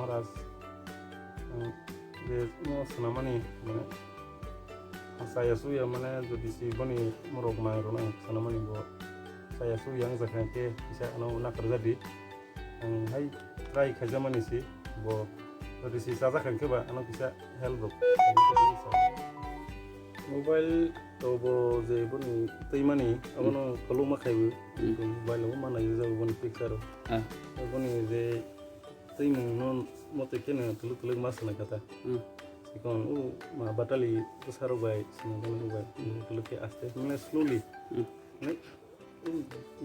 Maharaj bे सोनामानि माने saya suya mana jadi si bani merok mai rona सोनामानि bo saya suya yang zakan ke bisa anu nak kerja di hai try kerja mani si bo jadi si saja kan ke ba anu bisa help bro mobile to bo je bani tei mani abono kalu makai mobile lo mana user bani picture bani je tei non mote kene tulu mas na kata sikon ma batali usaro bai sinagon bai tulu ke aste mane slowly ne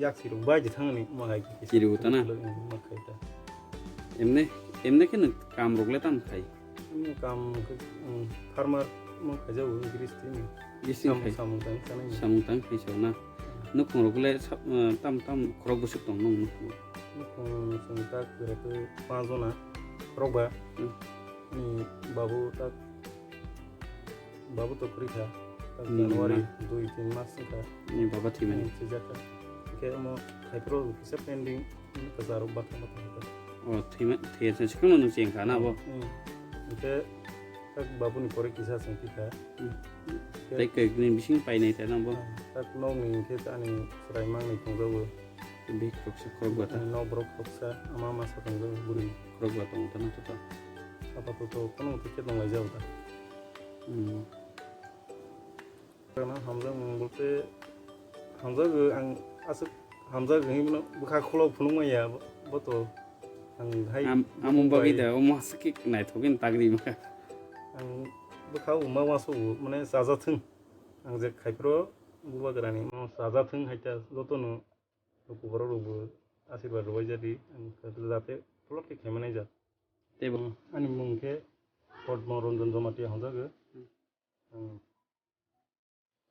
yak siru baji thangani magai ki siru tana makai ta emne kene kam rogle tam khai kam farmer mo khajau gristi ni gising khai samutang khai chona no khong rogle tam krok busuk tong nong sangta kira tu pazona roba ni babu to prikha Januari 2-3 mas ka ni baba thimani sejak ke mo hypro bisa pending kasaro bakka oh thima these sikon no cheng kana bo ke tak babu ni pore kisa sangti ka tai ke green bising pai nei ta bo tak no ni ke ta ni serai mang ni tongjawo be krok bata no brok koksa ama masa tongjawo buri krok bata tong ta apa to kono tiket nang jauh ta karena hamza mengulpe hamza ge ang asuk hamza ge himno bukha kholo phunung ya boto ang hai amung bagi da o masaki nai thogin tagri ma ang bukha uma wasu mane saja thung ang je khaipro buba garani mo saja thung haita jotono kubaro rubu asirwad roi jadi ang jate plot ke khemane ja tebo ani mungke Padma Ranjan Jamati hamza ge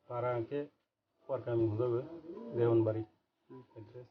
para ke war kami hamza ge Dewanbari address